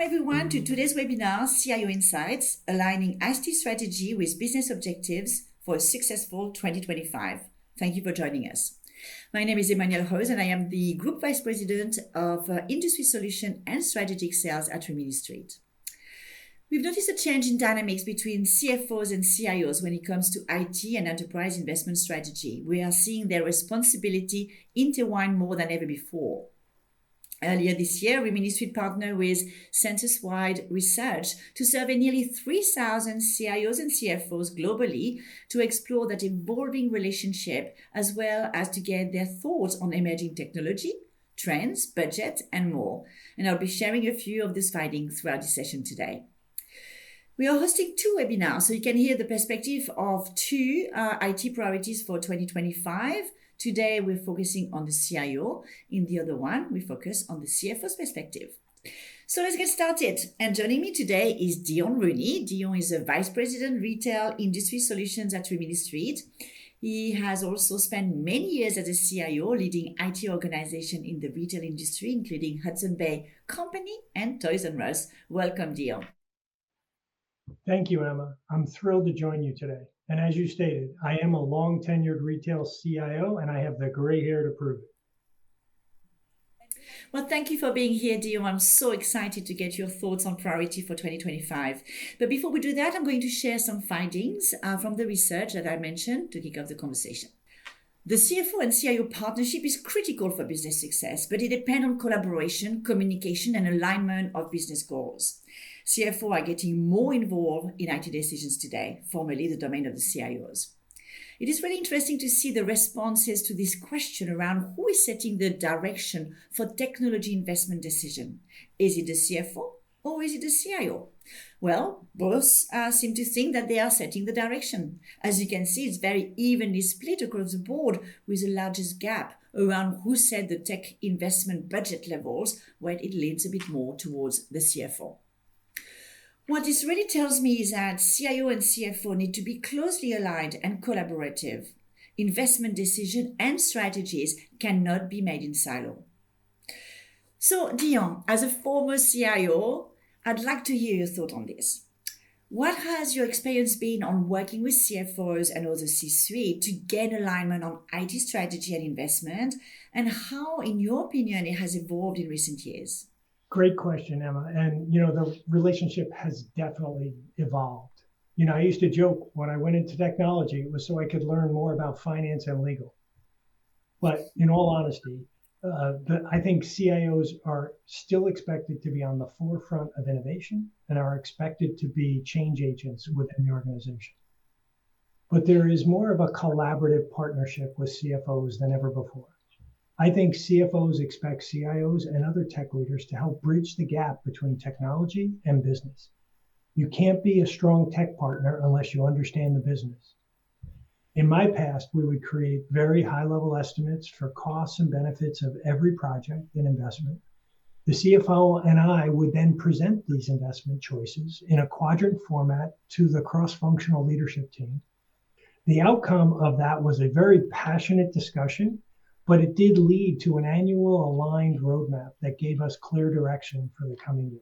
everyone to today's webinar, CIO Insights, Aligning IT Strategy with Business Objectives for a Successful 2025. Thank you for joining us. My name is Emmanuelle, and I am the Group Vice President of Industry Solutions and Strategic Sales at Rimini Street. We've noticed a change in dynamics between CFOs and CIOs when it comes to IT and enterprise investment strategy. We are seeing their responsibility intertwine more than ever before. Earlier this year, Rimini Street partnered with census-wide research to survey nearly 3,000 CIOs and CFOs globally to explore that evolving relationship, as well as to get their thoughts on emerging technology, trends, budget, and more. And I'll be sharing a few of these findings throughout this session today. We are hosting two webinars, so you can hear the perspective of two IT priorities for 2025. Today, we're focusing on the CIO. In the other one, we focus on the CFO's perspective. So let's get started. And joining me today is Dion Rooney. Dion is a Vice President, Retail Industry Solutions at Rimini Street. He has also spent many years as a CIO, leading IT organizations in the retail industry, including Hudson Bay Company and Toys R Us. Welcome, Dion. Thank you, Emma. I'm thrilled to join you today. And as you stated, I am a long-tenured retail CIO, and I have the gray hair to prove it. Well, thank you for being here, Dion. I'm so excited to get your thoughts on priority for 2025. But before we do that, I'm going to share some findings from the research that I mentioned to kick off the conversation. The CFO and CIO partnership is critical for business success, but it depends on collaboration, communication, and alignment of business goals. CFO are getting more involved in IT decisions today, formerly the domain of the CIOs. It is really interesting to see the responses to this question around who is setting the direction for technology investment decision. Is it the CFO or is it the CIO? Well, both seem to think that they are setting the direction. As you can see, it's very evenly split across the board, with the largest gap around who set the tech investment budget levels, where it leans a bit more towards the CFO. What this really tells me is that CIO and CFO need to be closely aligned and collaborative. Investment decisions and strategies cannot be made in silo. So, Dion, as a former CIO, I'd like to hear your thought on this. What has your experience been on working with CFOs and other C-suite to gain alignment on IT strategy and investment, and how, in your opinion, it has evolved in recent years? Great question, Emma. And, the relationship has definitely evolved. I used to joke when I went into technology, it was so I could learn more about finance and legal. But in all honesty, I think CIOs are still expected to be on the forefront of innovation and are expected to be change agents within the organization. But there is more of a collaborative partnership with CFOs than ever before. I think CFOs expect CIOs and other tech leaders to help bridge the gap between technology and business. You can't be a strong tech partner unless you understand the business. In my past, we would create very high-level estimates for costs and benefits of every project and investment. The CFO and I would then present these investment choices in a quadrant format to the cross-functional leadership team. The outcome of that was a very passionate discussion, but it did lead to an annual aligned roadmap that gave us clear direction for the coming year.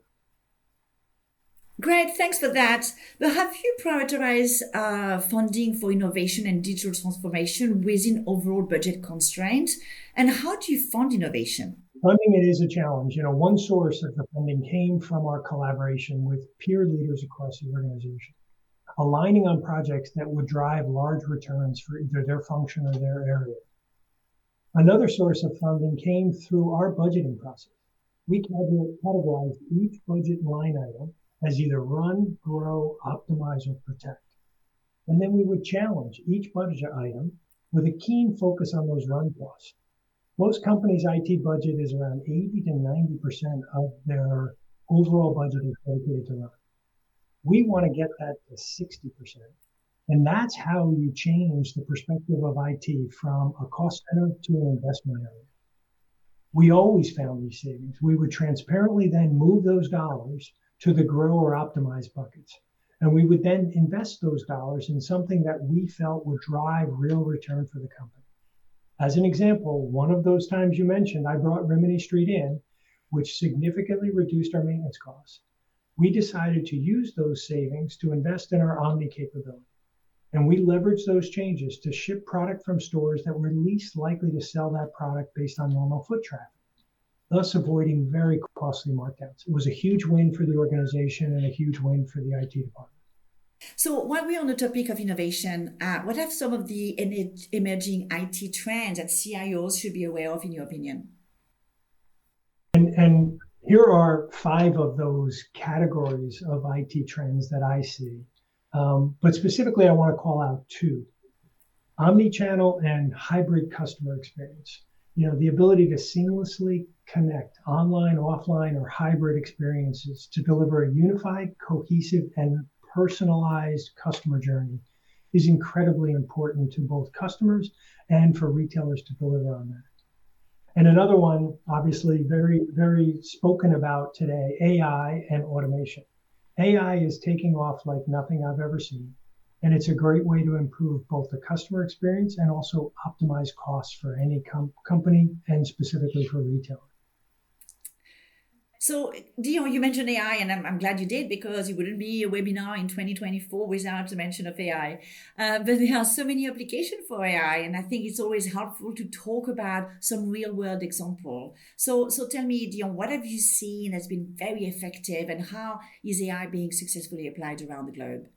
Great, thanks for that. But have you prioritized funding for innovation and digital transformation within overall budget constraints? And how do you fund innovation? Funding it is a challenge. One source of the funding came from our collaboration with peer leaders across the organization, aligning on projects that would drive large returns for either their function or their area. Another source of funding came through our budgeting process. We categorized each budget line item as either run, grow, optimize, or protect. And then we would challenge each budget item with a keen focus on those run costs. Most companies' IT budget is around 80 to 90% of their overall budget is dedicated to run. We want to get that to 60%. And that's how you change the perspective of IT from a cost center to an investment area. We always found these savings. We would transparently then move those dollars to the grow or optimize buckets. And we would then invest those dollars in something that we felt would drive real return for the company. As an example, one of those times you mentioned, I brought Rimini Street in, which significantly reduced our maintenance costs. we decided to use those savings to invest in our omni capability. And we leveraged those changes to ship product from stores that were least likely to sell that product based on normal foot traffic, thus avoiding very costly markdowns. It was a huge win for the organization and a huge win for the IT department. So while we're on the topic of innovation, what are some of the emerging IT trends that CIOs should be aware of, in your opinion? And here are 5 of those categories of IT trends that I see. But specifically, I want to call out 2. Omnichannel and hybrid customer experience. The ability to seamlessly connect online, offline, or hybrid experiences to deliver a unified, cohesive, and personalized customer journey is incredibly important to both customers and for retailers to deliver on that. And another one, obviously very, very spoken about today, AI and automation. AI is taking off like nothing I've ever seen. And it's a great way to improve both the customer experience and also optimize costs for any company and specifically for retailers. So, Dion, you mentioned AI, and I'm glad you did, because it wouldn't be a webinar in 2024 without the mention of AI. But there are so many applications for AI, and I think it's always helpful to talk about some real-world example. So tell me, Dion, what have you seen that's been very effective, and how is AI being successfully applied around the globe?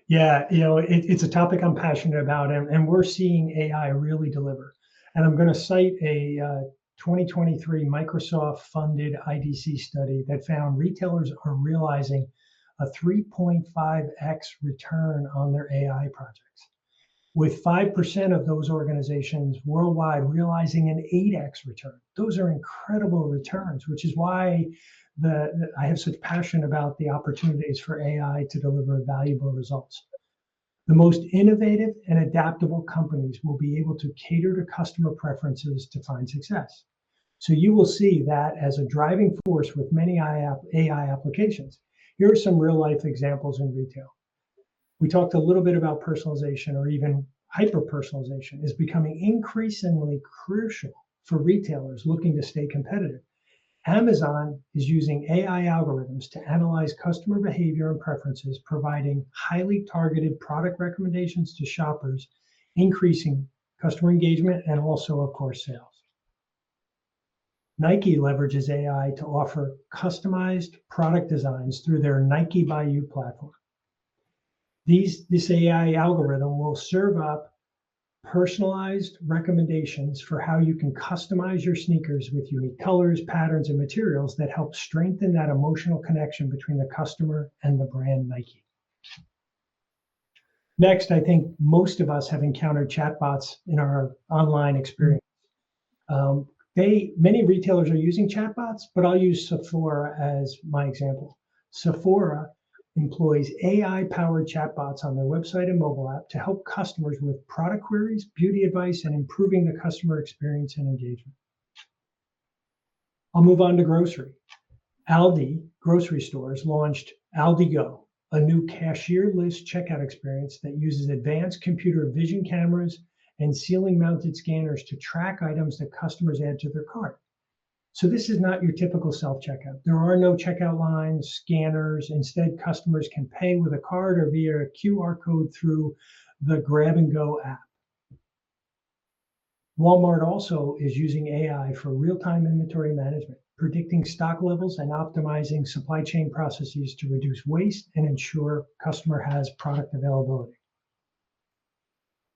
Yeah, it's a topic I'm passionate about, and we're seeing AI really deliver. And I'm going to cite a 2023 Microsoft-funded IDC study that found retailers are realizing a 3.5x return on their AI projects, with 5% of those organizations worldwide realizing an 8x return. Those are incredible returns, which is why I have such passion about the opportunities for AI to deliver valuable results. The most innovative and adaptable companies will be able to cater to customer preferences to find success. So you will see that as a driving force with many AI applications. Here are some real life examples in retail. We talked a little bit about personalization, or even hyper-personalization is becoming increasingly crucial for retailers looking to stay competitive. Amazon is using AI algorithms to analyze customer behavior and preferences, providing highly targeted product recommendations to shoppers, increasing customer engagement and also, of course, sales. Nike leverages AI to offer customized product designs through their Nike by You platform. This AI algorithm will serve up personalized recommendations for how you can customize your sneakers with unique colors, patterns, and materials that help strengthen that emotional connection between the customer and the brand Nike. Next, I think most of us have encountered chatbots in our online experience. Many retailers are using chatbots, but I'll use Sephora as my example. Sephora employs AI-powered chatbots on their website and mobile app to help customers with product queries, beauty advice, and improving the customer experience and engagement. I'll move on to grocery. Aldi grocery stores launched Aldi Go, a new cashier-less checkout experience that uses advanced computer vision cameras and ceiling-mounted scanners to track items that customers add to their cart. So this is not your typical self-checkout. There are no checkout lines, scanners. Instead, customers can pay with a card or via a QR code through the Grab and Go app. Walmart also is using AI for real-time inventory management, predicting stock levels and optimizing supply chain processes to reduce waste and ensure customer has product availability.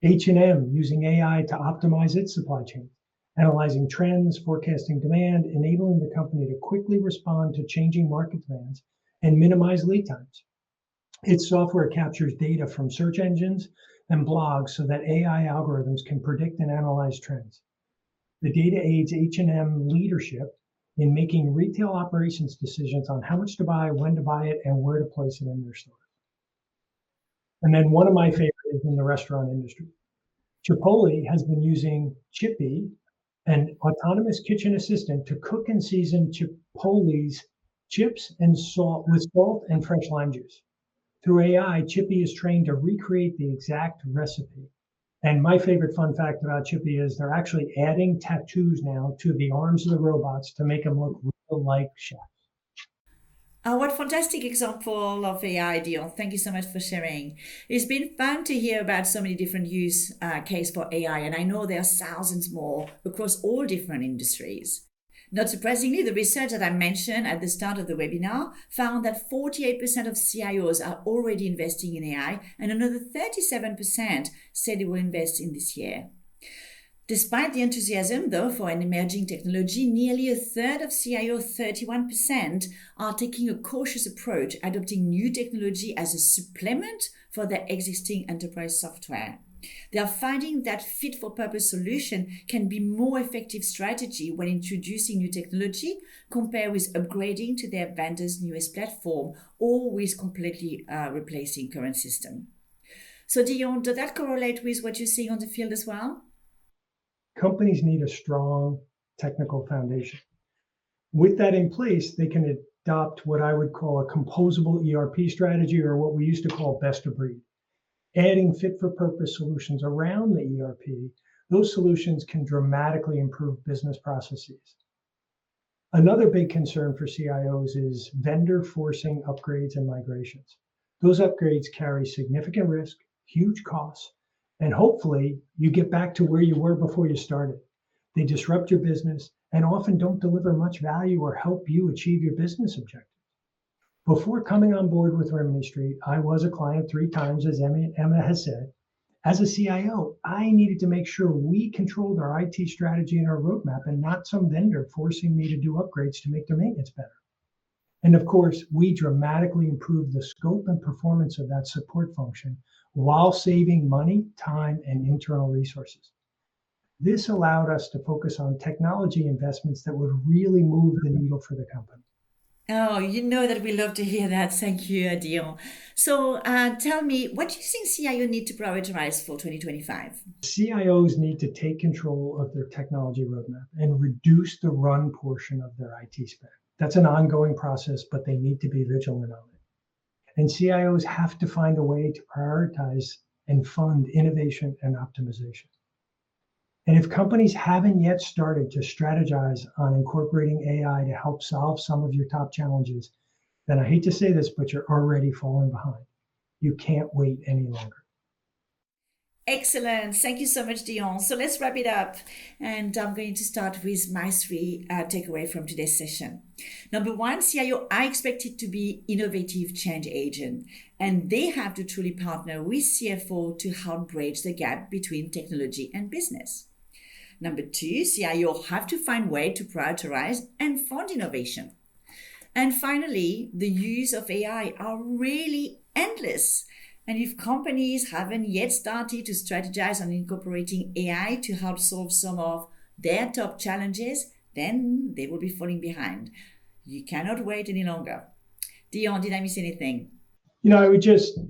H&M using AI to optimize its supply chain, analyzing trends, forecasting demand, enabling the company to quickly respond to changing market demands and minimize lead times. Its software captures data from search engines and blogs so that AI algorithms can predict and analyze trends. The data aids H&M leadership in making retail operations decisions on how much to buy, when to buy it, and where to place it in their stores. And then one of my favorites is in the restaurant industry. Chipotle has been using Chippy, an autonomous kitchen assistant, to cook and season Chipotle's chips and salt with salt and fresh lime juice. Through AI, Chippy is trained to recreate the exact recipe. And my favorite fun fact about Chippy is they're actually adding tattoos now to the arms of the robots to make them look real like chefs. What fantastic example of AI, Dion. Thank you so much for sharing. It's been fun to hear about so many different use case for AI, and I know there are thousands more across all different industries. Not surprisingly, the research that I mentioned at the start of the webinar found that 48% of CIOs are already investing in AI, and another 37% said they will invest in this year. Despite the enthusiasm, though, for an emerging technology, nearly a third of CIOs, 31%, are taking a cautious approach, adopting new technology as a supplement for their existing enterprise software. They are finding that fit-for-purpose solution can be more effective strategy when introducing new technology compared with upgrading to their vendor's newest platform or with completely replacing current system. So Dion, does that correlate with what you're seeing on the field as well? Companies need a strong technical foundation. With that in place, they can adopt what I would call a composable ERP strategy, or what we used to call best of breed. Adding fit-for-purpose solutions around the ERP, those solutions can dramatically improve business processes. Another big concern for CIOs is vendor forcing upgrades and migrations. Those upgrades carry significant risk, huge costs, and hopefully you get back to where you were before you started. They disrupt your business and often don't deliver much value or help you achieve your business objectives. Before coming on board with Rimini Street, I was a client 3 times, as Emma has said. As a CIO, I needed to make sure we controlled our IT strategy and our roadmap, and not some vendor forcing me to do upgrades to make their maintenance better. And of course, we dramatically improved the scope and performance of that support function while saving money, time, and internal resources. This allowed us to focus on technology investments that would really move the needle for the company. Oh, you know that we love to hear that. Thank you, Dion. So tell me, what do you think CIO need to prioritize for 2025? CIOs need to take control of their technology roadmap and reduce the run portion of their IT spend. That's an ongoing process, but they need to be vigilant on it. And CIOs have to find a way to prioritize and fund innovation and optimization. And if companies haven't yet started to strategize on incorporating AI to help solve some of your top challenges, then I hate to say this, but you're already falling behind. You can't wait any longer. Excellent. Thank you so much, Dion. So let's wrap it up. And I'm going to start with my 3 takeaway from today's session. Number 1, CIO are expected to be innovative change agent, and they have to truly partner with CFO to help bridge the gap between technology and business. Number 2, CIO have to find ways to prioritize and fund innovation. And finally, the use of AI are really endless. And if companies haven't yet started to strategize on incorporating AI to help solve some of their top challenges, then they will be falling behind. You cannot wait any longer. Dion, did I miss anything? I would just,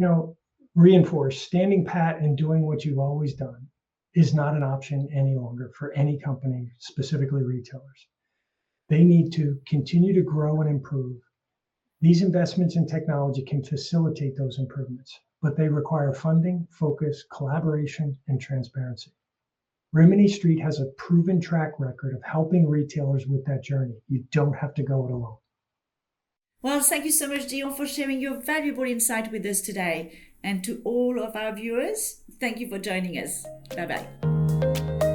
reinforce standing pat and doing what you've always done is not an option any longer for any company, specifically retailers. They need to continue to grow and improve. These investments in technology can facilitate those improvements, but they require funding, focus, collaboration, and transparency. Rimini Street has a proven track record of helping retailers with that journey. You don't have to go it alone. Well, thank you so much, Dion, for sharing your valuable insight with us today. And to all of our viewers, thank you for joining us. Bye-bye.